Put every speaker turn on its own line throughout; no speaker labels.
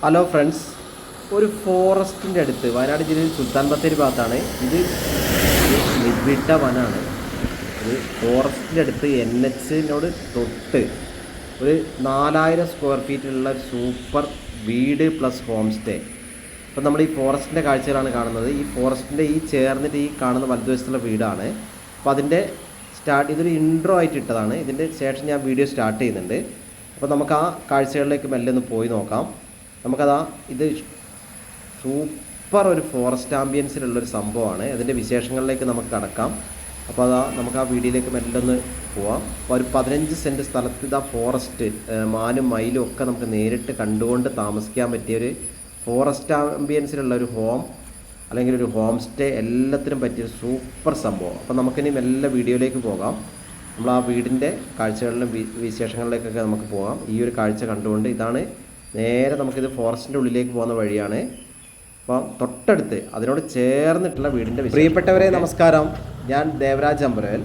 Hello friends, ഒരു ഫോറസ്റ്റിൻ്റെ അടുത്ത് വയനാട് ജില്ലയിൽ സുൽത്താൻ ബത്തേരി ഭാഗത്താണ് ഇത്. നിബിഡ വനാണ്. ഒരു ഫോറസ്റ്റിൻ്റെ അടുത്ത് NHനോട് തൊട്ട് ഒരു 4000 സ്ക്വയർ ഫീറ്റിലുള്ള ഒരു സൂപ്പർ വീട് പ്ലസ് ഹോം സ്റ്റേ. അപ്പം നമ്മൾ ഈ ഫോറസ്റ്റിൻ്റെ കാഴ്ചകളാണ് കാണുന്നത്. ഈ ഫോറസ്റ്റിൻ്റെ ചേർന്നിട്ട് ഈ കാണുന്ന വലതുവശത്തുള്ള വീടാണ്. അപ്പോൾ അതിൻ്റെ ഇതൊരു ഇൻട്രോ ആയിട്ട് ഇട്ടതാണ്. ഇതിൻ്റെ ശേഷം ഞാൻ വീഡിയോ സ്റ്റാർട്ട് ചെയ്യുന്നുണ്ട്. അപ്പോൾ നമുക്ക് ആ കാഴ്ചകളിലേക്ക് മെല്ലെ ഒന്ന് പോയി നോക്കാം. ഇത് സൂപ്പർ ഒരു ഫോറസ്റ്റ് ആംബിയൻസിലുള്ളൊരു സംഭവമാണ്. അതിൻ്റെ വിശേഷങ്ങളിലേക്ക് നമുക്ക് കടക്കാം. അപ്പോൾ നമുക്ക് ആ വീഡിയോയിലേക്ക് മെല്ലെ ഒന്ന് പോവാം. അപ്പോൾ ഒരു 15 സെൻറ്റ് സ്ഥലത്ത് ഫോറസ്റ്റ്, മാനും മയിലും ഒക്കെ നമുക്ക് നേരിട്ട് കണ്ടുകൊണ്ട് താമസിക്കാൻ പറ്റിയൊരു ഫോറസ്റ്റ് ആംബിയൻസിലുള്ള ഒരു ഹോം അല്ലെങ്കിൽ ഒരു ഹോം സ്റ്റേ, എല്ലാത്തിനും പറ്റിയൊരു സൂപ്പർ സംഭവം. അപ്പോൾ നമുക്കിനി മെല്ലെ വീഡിയോയിലേക്ക് പോകാം. നമ്മൾ ആ വീടിൻ്റെ കാഴ്ചകളിലും വിശേഷങ്ങളിലേക്കൊക്കെ നമുക്ക് പോകാം. ഈ ഒരു കാഴ്ച കണ്ടുകൊണ്ട് ഇതാണ് നേരെ നമുക്കിത് ഫോറസ്റ്റിൻ്റെ ഉള്ളിലേക്ക് പോകുന്ന വഴിയാണ്. അപ്പം തൊട്ടടുത്ത് അതിനോട് ചേർന്നിട്ടുള്ള വീടിൻ്റെ പ്രിയപ്പെട്ടവരെ നമസ്കാരം. ഞാൻ ദേവരാജ് അമ്പരവൽ.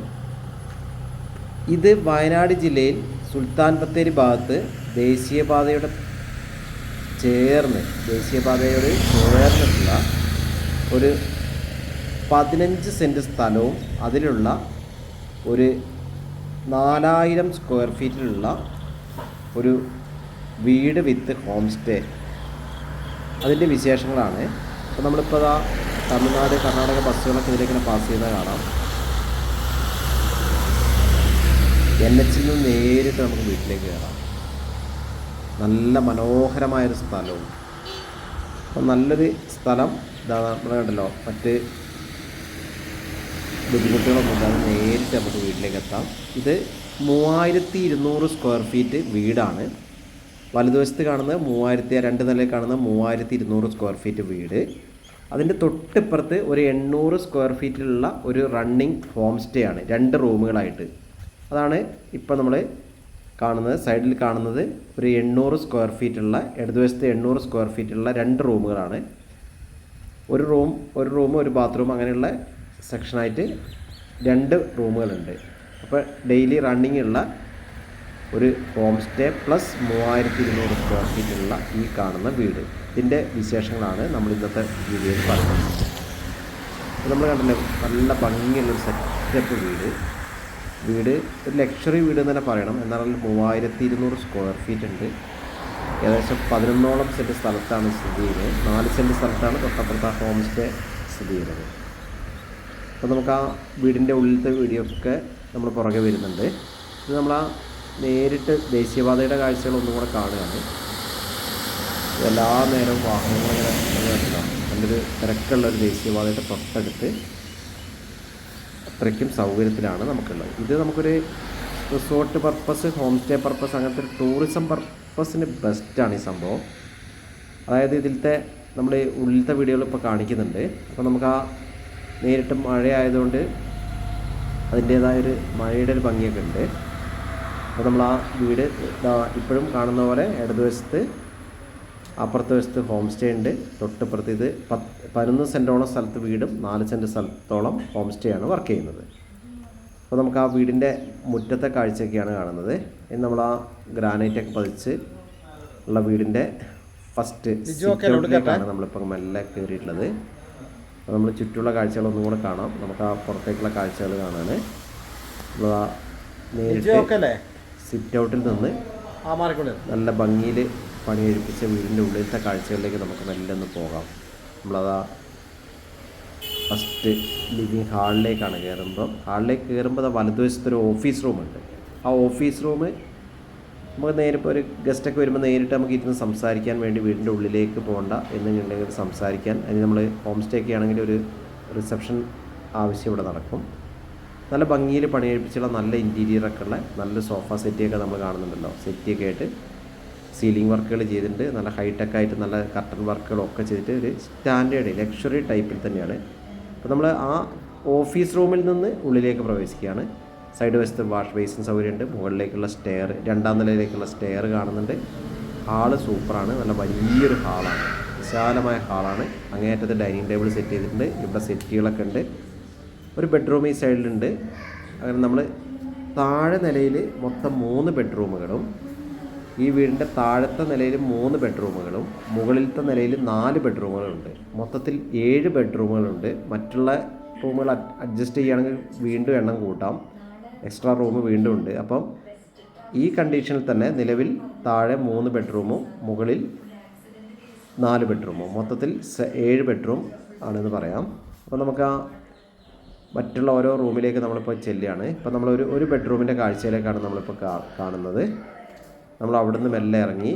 ഇത് വയനാട് ജില്ലയിൽ സുൽത്താൻ ബത്തേരി ഭാഗത്ത് ദേശീയപാതയോട് ചേർന്നിട്ടുള്ള ഒരു 15 സെൻറ്റ് സ്ഥലവും അതിലുള്ള ഒരു 4000 സ്ക്വയർ ഫീറ്റിലുള്ള ഒരു വീട് വിത്ത് ഹോം സ്റ്റേ, അതിൻ്റെ വിശേഷങ്ങളാണ്. അപ്പോൾ നമ്മളിപ്പോൾ തമിഴ്നാട് കർണാടക ബസ്സുകളൊക്കെ ഇതിലേക്ക് പാസ് ചെയ്യുന്നത് കാണാം. NHൽ നിന്ന് നേരിട്ട് നമുക്ക് വീട്ടിലേക്ക് കയറാം. നല്ല മനോഹരമായൊരു സ്ഥലവും. അപ്പം നല്ലൊരു സ്ഥലം. ഇതാണ് നമ്മൾ കണ്ടല്ലോ, മറ്റ് ബുദ്ധിമുട്ടുകളൊന്നും ഇല്ലാതെ നേരിട്ട് നമുക്ക് വീട്ടിലേക്ക് എത്താം. ഇത് 3200 സ്ക്വയർ ഫീറ്റ് വീടാണ്. വലതുവശത്ത് കാണുന്നത് 2 നിലയിൽ കാണുന്ന 3200 സ്ക്വയർ ഫീറ്റ് വീട്. അതിൻ്റെ തൊട്ടിപ്പുറത്ത് ഒരു 800 സ്ക്വയർ ഫീറ്റിലുള്ള ഒരു റണ്ണിങ് ഹോം സ്റ്റേ ആണ്, 2 റൂമുകളായിട്ട്. അതാണ് ഇപ്പോൾ നമ്മൾ കാണുന്നത്. സൈഡിൽ കാണുന്നത് ഒരു 800 സ്ക്വയർ ഫീറ്റുള്ള, ഇടതുവശത്ത് 800 സ്ക്വയർ ഫീറ്റുള്ള 2 റൂമുകളാണ്. ഒരു റൂം ഒരു ബാത്റൂം അങ്ങനെയുള്ള സെക്ഷനായിട്ട് 2 റൂമുകളുണ്ട്. അപ്പോൾ ഡെയിലി റണ്ണിങ് ഉള്ള ഒരു ഹോം സ്റ്റേ പ്ലസ് 3200 സ്ക്വയർ ഫീറ്റുള്ള ഈ കാണുന്ന വീട്. ഇതിൻ്റെ വിശേഷങ്ങളാണ് നമ്മൾ ഇന്നത്തെ വീഡിയോയിൽ പറയുന്നത്. നമ്മൾ കണ്ടല്ലോ, നല്ല ഭംഗിയുള്ളൊരു സെറ്റപ്പ് വീട് ഒരു ലക്ഷറി വീട് എന്ന് തന്നെ പറയണം. എന്നാൽ 3200 സ്ക്വയർ ഫീറ്റ് ഉണ്ട്. ഏകദേശം 11ഓളം സെൻറ്റ് സ്ഥലത്താണ് സ്ഥിതി ചെയ്യുന്നത്. 4 സെൻറ്റ് സ്ഥലത്താണ് തൊട്ടപ്പുറത്ത് ഹോം സ്റ്റേ സ്ഥിതി ചെയ്യുന്നത്. അപ്പോൾ നമുക്ക് ആ വീടിൻ്റെ ഉള്ളിലത്തെ വീഡിയോ ഒക്കെ നമ്മൾ പുറകെ വരുന്നുണ്ട്. ഇത് നമ്മൾ നേരിട്ട് ദേശീയപാതയുടെ കാഴ്ചകളൊന്നും കൂടെ കാണുകയാണ്. എല്ലാ നേരവും വാഹനങ്ങളിങ്ങനെ നല്ലൊരു തിരക്കുള്ളൊരു ദേശീയപാതയുടെ തൊട്ടടുത്ത് അത്രയ്ക്കും സൗകര്യത്തിലാണ് നമുക്കുള്ളത്. ഇത് നമുക്കൊരു resort purpose, home stay purpose, അങ്ങനത്തെ ഒരു ടൂറിസം പർപ്പസിന് ബെസ്റ്റാണ് ഈ സംഭവം. അതായത് ഇതിലത്തെ നമ്മൾ ഉള്ളിലത്തെ വീഡിയോകൾ ഇപ്പോൾ കാണിക്കുന്നുണ്ട്. അപ്പോൾ നമുക്ക് നേരിട്ട് മഴയായതുകൊണ്ട് അതിൻ്റേതായൊരു മഴയുടെ ഒരു ഭംഗിയൊക്കെ ഉണ്ട്. അപ്പോൾ നമ്മൾ വീട് ഇപ്പോഴും കാണുന്ന പോലെ ഇടതുവശത്ത്, അപ്പുറത്തെ വശത്ത് ഹോം സ്റ്റേ ഉണ്ട്. തൊട്ടിപ്പുറത്ത് ഇത് 11 സെൻറ്റോളം സ്ഥലത്ത് വീടും 4 സെൻറ്റ് സ്ഥലത്തോളം ഹോം സ്റ്റേ ആണ് വർക്ക് ചെയ്യുന്നത്. അപ്പോൾ നമുക്ക് ആ വീടിൻ്റെ മുറ്റത്തെ കാഴ്ചയൊക്കെയാണ് കാണുന്നത്. ഇനി നമ്മൾ ഗ്രാനൈറ്റൊക്കെ പതിച്ച് ഉള്ള വീടിൻ്റെ ഫസ്റ്റ് സിറ്റൗട്ടിലേക്കാണ് നമ്മളിപ്പോൾ മെല്ലെ കയറിയിട്ടുള്ളത്. അപ്പോൾ നമ്മൾ ചുറ്റുള്ള കാഴ്ചകളൊന്നും കൂടെ കാണാം. നമുക്ക് പുറത്തേക്കുള്ള കാഴ്ചകൾ കാണാൻ നമ്മൾ നേരിട്ട് സിറ്റൗട്ടിൽ നിന്ന് നല്ല ഭംഗിയിൽ പണിയെടുപ്പിച്ച വീടിൻ്റെ ഉള്ളിലത്തെ കാഴ്ചകളിലേക്ക് നമുക്ക് മെല്ലെ ഒന്ന് പോകാം. ഫസ്റ്റ് ലിവിങ് ഹാളിലേക്കാണ് ഹാളിലേക്ക് കയറുമ്പോൾ വലതുവശത്തൊരു ഓഫീസ് റൂമുണ്ട്. ആ ഓഫീസ് റൂം നമുക്ക് നേരിപ്പോൾ ഒരു ഗസ്റ്റൊക്കെ വരുമ്പോൾ നേരിട്ട് നമുക്ക് ഇരുന്ന് സംസാരിക്കാൻ വേണ്ടി വീടിൻ്റെ ഉള്ളിലേക്ക് പോകണ്ട എന്നുണ്ടെങ്കിൽ സംസാരിക്കാൻ. അതിന് നമ്മൾ ഹോം സ്റ്റേ ഒക്കെ ആണെങ്കിൽ ഒരു റിസപ്ഷൻ ആവശ്യം ഇവിടെ നടക്കും. നല്ല ഭംഗിയിൽ പണിയെടുപ്പിച്ചുള്ള നല്ല ഇൻറ്റീരിയറൊക്കെ ഉള്ള നല്ല സോഫ സെറ്റിയൊക്കെ നമ്മൾ കാണുന്നുണ്ടല്ലോ. സെറ്റിയൊക്കെ ആയിട്ട് സീലിംഗ് വർക്കുകൾ ചെയ്തിട്ടുണ്ട്. നല്ല ഹൈടെക്കായിട്ട് നല്ല കർട്ടൻ വർക്കുകളൊക്കെ ചെയ്തിട്ട് ഒരു സ്റ്റാൻഡേർഡ് ലക്ഷറി ടൈപ്പിൽ തന്നെയാണ്. അപ്പോൾ നമ്മൾ ആ ഓഫീസ് റൂമിൽ നിന്ന് ഉള്ളിലേക്ക് പ്രവേശിക്കുകയാണ്. സൈഡ് വശത്ത് വാഷ് ബേസിൻ സൗകര്യമുണ്ട്. മുകളിലേക്കുള്ള സ്റ്റെയർ, 2ാം നിലയിലേക്കുള്ള സ്റ്റെയർ കാണുന്നുണ്ട്. ഹാള് സൂപ്പറാണ്. നല്ല വലിയൊരു ഹാളാണ്, വിശാലമായ ഹാളാണ്. അങ്ങേയറ്റത്ത് ഡൈനിങ് ടേബിൾ സെറ്റ് ചെയ്തിട്ടുണ്ട്. ഇവിടെ സെറ്റുകളൊക്കെ ഉണ്ട്. ഒരു ബെഡ്റൂം ഈ സൈഡിലുണ്ട്. അങ്ങനെ നമ്മൾ താഴെ നിലയിൽ മൊത്തം 3 ബെഡ്റൂമുകളും ഈ വീടിൻ്റെ താഴത്തെ നിലയിൽ 3 ബെഡ്റൂമുകളും മുകളിലത്തെ നിലയിൽ 4 ബെഡ്റൂമുകളുണ്ട്. മൊത്തത്തിൽ 7 ബെഡ്റൂമുകളുണ്ട്. മറ്റുള്ള റൂമുകൾ അഡ്ജസ്റ്റ് ചെയ്യുകയാണെങ്കിൽ വീണ്ടും എണ്ണം കൂട്ടാം, എക്സ്ട്രാ റൂം വീണ്ടും ഉണ്ട്. അപ്പം ഈ കണ്ടീഷനിൽ തന്നെ നിലവിൽ താഴെ 3 ബെഡ്റൂമും മുകളിൽ 4 ബെഡ്റൂമും മൊത്തത്തിൽ 7 ബെഡ്റൂം ആണെന്ന് പറയാം. അപ്പോൾ നമുക്ക് ആ മറ്റുള്ള ഓരോ റൂമിലേക്ക് നമ്മളിപ്പോൾ ചെല്ലുകയാണ്. ഇപ്പോൾ ഒരു ബെഡ്റൂമിൻ്റെ കാഴ്ചയിലേക്കാണ് നമ്മളിപ്പോൾ കാണുന്നത്. നമ്മൾ അവിടെ നിന്ന് മെല്ലെ ഇറങ്ങി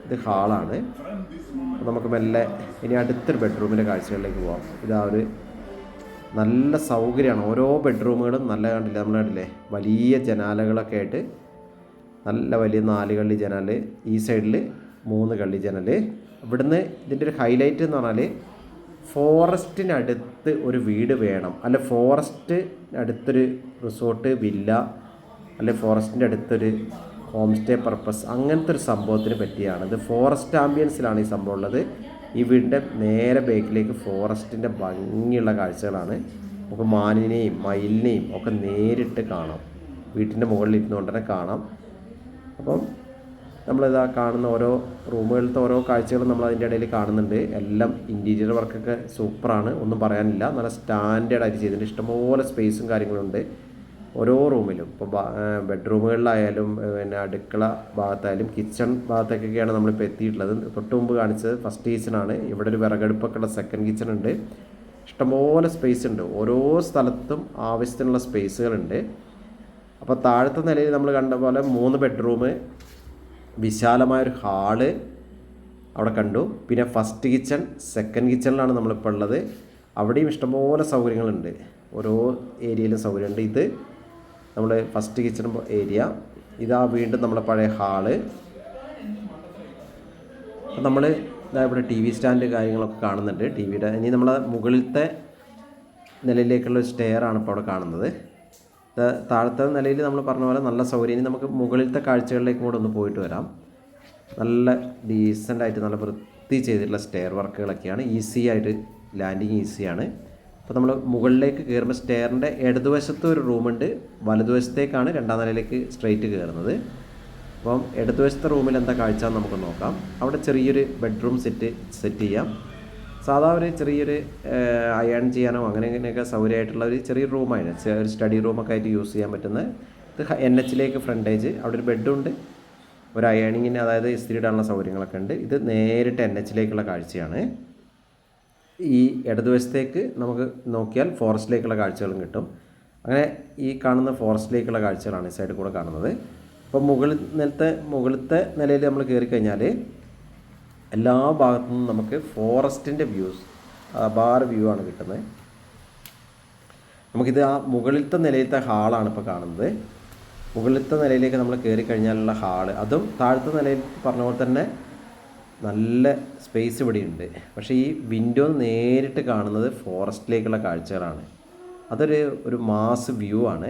ഇത് ഹാളാണ്. അപ്പോൾ നമുക്ക് മെല്ലെ ഇനി അടുത്തൊരു ബെഡ്റൂമിൻ്റെ കാഴ്ചകളിലേക്ക് പോകാം. ഇതാ ഒരു നല്ല സൗകര്യമാണ്. ഓരോ ബെഡ്റൂമുകളും നല്ല കണ്ടില്ല, നമ്മൾ കണ്ടില്ലേ, വലിയ ജനാലകളൊക്കെ ആയിട്ട് നല്ല വലിയ 4 കള്ളി ജനൽ, ഈ സൈഡിൽ 3 കള്ളി ജനൽ. ഇവിടുന്ന് ഇതിൻ്റെ ഒരു ഹൈലൈറ്റ് എന്ന് പറഞ്ഞാൽ ഫോറസ്റ്റിനടുത്ത് ഒരു വീട് വേണം, അല്ല ഫോറസ്റ്റിനടുത്തൊരു റിസോർട്ട്, വില്ല, അല്ലെ ഫോറസ്റ്റിൻ്റെ അടുത്തൊരു ഹോം സ്റ്റേ പർപ്പസ്, അങ്ങനത്തെ ഒരു സംഭവത്തിന് പറ്റിയാണ്. ഇത് ഫോറസ്റ്റ് ആംബിയൻസിലാണ് ഈ സംഭവം ഉള്ളത്. ഈ വീടിൻ്റെ നേരെ ബേക്കിലേക്ക് ഫോറസ്റ്റിൻ്റെ ഭംഗിയുള്ള കാഴ്ചകളാണ്. നമുക്ക് മാനിനെയും മയിലിനെയും ഒക്കെ നേരിട്ട് കാണാം, വീട്ടിൻ്റെ മുകളിൽ ഇരുന്നുകൊണ്ട് തന്നെ കാണാം. അപ്പം നമ്മളിതാ കാണുന്ന ഓരോ റൂമുകളിലത്തെ ഓരോ കാഴ്ചകളും നമ്മൾ അതിൻ്റെ ഇടയിൽ കാണുന്നുണ്ട്. എല്ലാം ഇൻറ്റീരിയർ വർക്കൊക്കെ സൂപ്പറാണ്, ഒന്നും പറയാനില്ല. നല്ല സ്റ്റാൻഡേർഡായിട്ട് ചെയ്തിട്ടുണ്ട്. ഇഷ്ടംപോലെ സ്പേസും കാര്യങ്ങളുണ്ട് ഓരോ റൂമിലും. ഇപ്പോൾ ബെഡ്റൂമുകളിലായാലും പിന്നെ അടുക്കള ഭാഗത്തായാലും കിച്ചൺ ഭാഗത്തേക്കൊക്കെയാണ് നമ്മളിപ്പോൾ എത്തിയിട്ടുള്ളത്. തൊട്ട് മുമ്പ് കാണിച്ചത് ഫസ്റ്റ് കിച്ചണാണ്. ഇവിടെ ഒരു വിറകടുപ്പൊക്കെ ഉള്ള സെക്കൻഡ് കിച്ചൺ ഉണ്ട്. ഇഷ്ടംപോലെ സ്പേസ് ഉണ്ട്, ഓരോ സ്ഥലത്തും ആവശ്യത്തിനുള്ള സ്പേസുകളുണ്ട്. അപ്പോൾ താഴത്തെ നിലയിൽ നമ്മൾ കണ്ട പോലെ 3 ബെഡ്റൂം, വിശാലമായൊരു ഹാള് അവിടെ കണ്ടു. പിന്നെ ഫസ്റ്റ് കിച്ചൺ, സെക്കൻഡ് കിച്ചണിലാണ് നമ്മളിപ്പോൾ ഉള്ളത്. അവിടെയും ഇഷ്ടംപോലെ സൗകര്യങ്ങളുണ്ട്, ഓരോ ഏരിയയിലും സൗകര്യമുണ്ട്. ഇത് നമ്മൾ ഫസ്റ്റ് കിച്ചൺ ഏരിയ. ഇതാ വീണ്ടും നമ്മളെ പഴയ ഹാള്. അപ്പം നമ്മൾ ഇതാ ഇവിടെ TV സ്റ്റാൻഡ് കാര്യങ്ങളൊക്കെ കാണുന്നുണ്ട്. ടിവിയുടെ ഇനി നമ്മളെ മുകളിലത്തെ നിലയിലേക്കുള്ള സ്റ്റെയർ ആണ് ഇപ്പോൾ അവിടെ കാണുന്നത്. താഴത്തെ നിലയിൽ നമ്മൾ പറഞ്ഞ പോലെ നല്ല സൗകര്യം. ഇനി നമുക്ക് മുകളിലത്തെ കാഴ്ചകളിലേക്കും കൂടെ ഒന്ന് പോയിട്ട് വരാം. നല്ല ഡീസൻ്റായിട്ട് നല്ല വൃത്തി ചെയ്തിട്ടുള്ള സ്റ്റെയർ വർക്കുകളൊക്കെയാണ്. ഈസി ആയിട്ട് ലാൻഡിങ് ഈസിയാണ്. അപ്പോൾ നമ്മൾ മുകളിലേക്ക് കയറുമ്പോൾ സ്റ്റെയറിൻ്റെ ഇടതുവശത്ത് ഒരു റൂമുണ്ട്, വലതുവശത്തേക്കാണ് 2ാം നിലയിലേക്ക് സ്ട്രെയിറ്റ് കയറുന്നത്. അപ്പം ഇടതുവശത്തെ റൂമിൽ എന്താ കാഴ്ച എന്ന് നമുക്ക് നോക്കാം. അവിടെ ചെറിയൊരു ബെഡ്റൂം സെറ്റ് ചെയ്യാം. സാധാ ഒരു ചെറിയൊരു അയൺ ചെയ്യാനോ അങ്ങനെയൊക്കെ സൗകര്യമായിട്ടുള്ള ഒരു ചെറിയൊരു റൂമാണ്, ഒരു സ്റ്റഡി റൂമൊക്കെ ആയിട്ട് യൂസ് ചെയ്യാൻ പറ്റുന്ന. ഇത് NH ഫ്രണ്ടേജ്, അവിടെ ഒരു ബെഡുണ്ട്, ഒരു അയണിങ്ങിന് അതായത് ഇസ്തിരി ഇടാനുള്ള സൗകര്യങ്ങളൊക്കെ ഉണ്ട്. ഇത് നേരിട്ട് NH കാഴ്ചയാണ്. ഈ ഇടതുവശത്തേക്ക് നമുക്ക് നോക്കിയാൽ ഫോറസ്റ്റിലേക്കുള്ള കാഴ്ചകളും കിട്ടും. അങ്ങനെ ഈ കാണുന്ന ഫോറസ്റ്റിലേക്കുള്ള കാഴ്ചകളാണ് ഈ സൈഡിൽ കൂടെ കാണുന്നത്. അപ്പോൾ മുകളിലത്തെ നിലയിൽ നമ്മൾ കയറി കഴിഞ്ഞാൽ എല്ലാ ഭാഗത്തു നിന്നും നമുക്ക് ഫോറസ്റ്റിൻ്റെ അപാര വ്യൂ ആണ് കിട്ടുന്നത്. നമുക്കിത് ആ മുകളിലത്തെ നിലയിലത്തെ ഹാളാണ് ഇപ്പോൾ കാണുന്നത്. മുകളിലത്തെ നിലയിലേക്ക് നമ്മൾ കയറി കഴിഞ്ഞാലുള്ള ഹാള്, അതും താഴത്തെ നിലയിൽ പറഞ്ഞ പോലെ തന്നെ നല്ല സ്പേസ് ഇവിടെയുണ്ട്. പക്ഷേ ഈ വിൻഡോ നേരിട്ട് കാണുന്നത് ഫോറസ്റ്റിലേക്കുള്ള കാഴ്ചകളാണ്. അതൊരു മാസ് വ്യൂ ആണ്.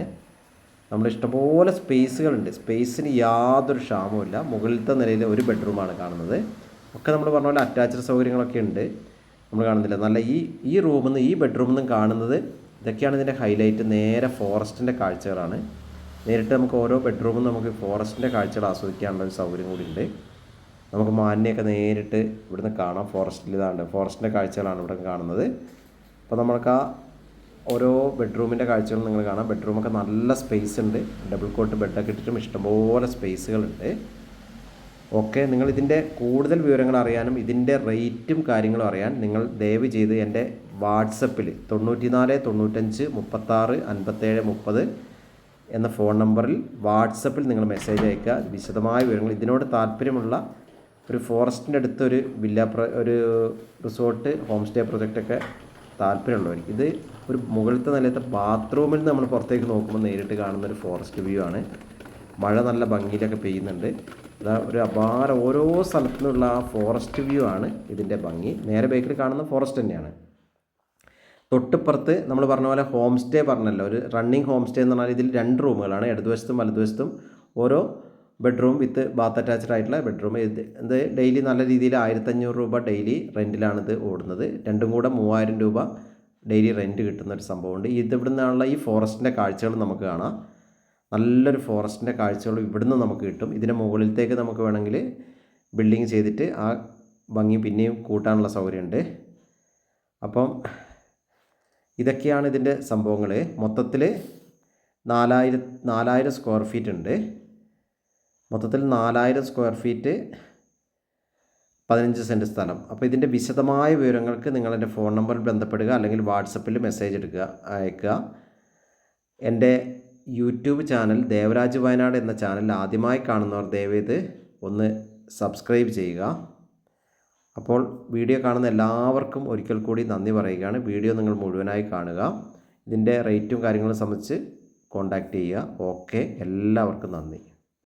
നമ്മൾ ഇഷ്ടംപോലെ സ്പേസുകളുണ്ട്, സ്പേസിന് യാതൊരു ക്ഷാമവുമില്ല. മുകളിലത്തെ നിലയിൽ ഒരു ബെഡ്റൂമാണ് കാണുന്നത്. ഒക്കെ നമ്മൾ പറഞ്ഞ പോലെ അറ്റാച്ച്ഡ് സൗകര്യങ്ങളൊക്കെ ഉണ്ട്, നമ്മൾ കാണുന്നില്ല. നല്ല ഈ റൂമിൽ നിന്ന്, ഈ ബെഡ്റൂമിൽ നിന്നും കാണുന്നത് ഇതൊക്കെയാണ് ഇതിൻ്റെ ഹൈലൈറ്റ്. നേരെ ഫോറസ്റ്റിൻ്റെ കാഴ്ചകളാണ്. നേരിട്ട് നമുക്ക് ഓരോ ബെഡ്റൂമിൽ നമുക്ക് ഫോറസ്റ്റിൻ്റെ കാഴ്ചകൾ ആസ്വദിക്കാനുള്ള ഒരു സൗകര്യം കൂടി ഉണ്ട്. നമുക്ക് മാനിനെയൊക്കെ നേരിട്ട് ഇവിടുന്ന് കാണാം. ഫോറസ്റ്റിൻ്റെ കാഴ്ചകളാണ് ഇവിടെ കാണുന്നത്. അപ്പോൾ നമുക്ക് ഓരോ ബെഡ്റൂമിൻ്റെ കാഴ്ചകൾ നിങ്ങൾ കാണാം. ബെഡ്റൂമൊക്കെ നല്ല സ്പേസ് ഉണ്ട്, ഡബിൾ കോട്ട് ബെഡൊക്കെ ഇട്ടിട്ടും ഇഷ്ടംപോലെ സ്പേസുകളുണ്ട്. ഓക്കെ, നിങ്ങളിതിൻ്റെ കൂടുതൽ വിവരങ്ങൾ അറിയാനും ഇതിൻ്റെ റേറ്റും കാര്യങ്ങളും അറിയാൻ നിങ്ങൾ ദയവ് ചെയ്ത് എൻ്റെ വാട്സപ്പിൽ 94 95 36 57 30 എന്ന ഫോൺ നമ്പറിൽ വാട്സപ്പിൽ നിങ്ങൾ മെസ്സേജ് അയക്കുക. വിശദമായ വിവരങ്ങൾ, ഇതിനോട് താല്പര്യമുള്ള ഒരു ഫോറസ്റ്റിൻ്റെ അടുത്തൊരു ഒരു റിസോർട്ട്, ഹോം സ്റ്റേ പ്രൊജക്റ്റൊക്കെ താല്പര്യമുള്ളവർക്ക്, ഇത് ഒരു മുകളിലത്തെ നിലയത്തെ ബാത്റൂമിൽ നിന്ന് നമ്മൾ പുറത്തേക്ക് നോക്കുമ്പോൾ നേരിട്ട് കാണുന്നൊരു ഫോറസ്റ്റ് വ്യൂ ആണ്. മഴ നല്ല ഭംഗിയിലൊക്കെ പെയ്യുന്നുണ്ട്. ഒരു അപാര ഓരോ സ്ഥലത്തു നിന്നുള്ള ആ ഫോറസ്റ്റ് വ്യൂ ആണ് ഇതിൻ്റെ ഭംഗി. നേരെ ബേക്കിൽ കാണുന്ന ഫോറസ്റ്റ് തന്നെയാണ്. തൊട്ടിപ്പുറത്ത് നമ്മൾ പറഞ്ഞ പോലെ ഹോം സ്റ്റേ പറഞ്ഞല്ലോ, ഒരു റണ്ണിങ് ഹോം സ്റ്റേ എന്ന് പറഞ്ഞാൽ ഇതിൽ 2 റൂമുകളാണ്. ഇടതുവശത്തും വലതുവശത്തും ഓരോ ബെഡ്റൂം വിത്ത് ബാത്ത് അറ്റാച്ച്ഡ് ആയിട്ടുള്ള ബെഡ്റൂം. ഇത് ഡെയിലി നല്ല രീതിയിൽ 1500 രൂപ ഡെയിലി റെൻറ്റിലാണിത് ഓടുന്നത്. രണ്ടും കൂടെ 3000 രൂപ ഡെയിലി റെൻറ്റ് കിട്ടുന്ന ഒരു സംഭവമുണ്ട്. ഇതിവിടെ നിന്നുള്ള ഈ ഫോറസ്റ്റിൻ്റെ കാഴ്ചകൾ നമുക്ക് കാണാം. നല്ലൊരു ഫോറസ്റ്റിൻ്റെ കാഴ്ചകൾ ഇവിടുന്ന് നമുക്ക് കിട്ടും. ഇതിൻ്റെ മുകളിലത്തേക്ക് നമുക്ക് വേണമെങ്കിൽ ബിൽഡിങ് ചെയ്തിട്ട് ആ ഭംഗി പിന്നെയും കൂട്ടാനുള്ള സൗകര്യമുണ്ട്. അപ്പം ഇതൊക്കെയാണ് ഇതിൻ്റെ സംഭവങ്ങൾ. മൊത്തത്തിൽ 4000 സ്ക്വയർ ഫീറ്റ് ഉണ്ട്. മൊത്തത്തിൽ 4000 സ്ക്വയർ ഫീറ്റ് 15 സെൻറ്റ് സ്ഥലം. അപ്പോൾ ഇതിൻ്റെ വിശദമായ വിവരങ്ങൾക്ക് നിങ്ങളെൻ്റെ ഫോൺ നമ്പറിൽ ബന്ധപ്പെടുക, അല്ലെങ്കിൽ വാട്സപ്പിൽ മെസ്സേജ് അയക്കുക. എൻ്റെ യൂട്യൂബ് ചാനൽ ദേവരാജ് വയനാട് എന്ന ചാനൽ ആദ്യമായി കാണുന്നവർ ദയവേത് ഒന്ന് സബ്സ്ക്രൈബ് ചെയ്യുക. അപ്പോൾ വീഡിയോ കാണുന്ന എല്ലാവർക്കും ഒരിക്കൽ കൂടി നന്ദി പറയുകയാണ്. വീഡിയോ നിങ്ങൾ മുഴുവനായി കാണുക. ഇതിൻ്റെ റേറ്റും കാര്യങ്ങളും സംബന്ധിച്ച് കോൺടാക്റ്റ് ചെയ്യുക. ഓക്കെ, എല്ലാവർക്കും നന്ദി.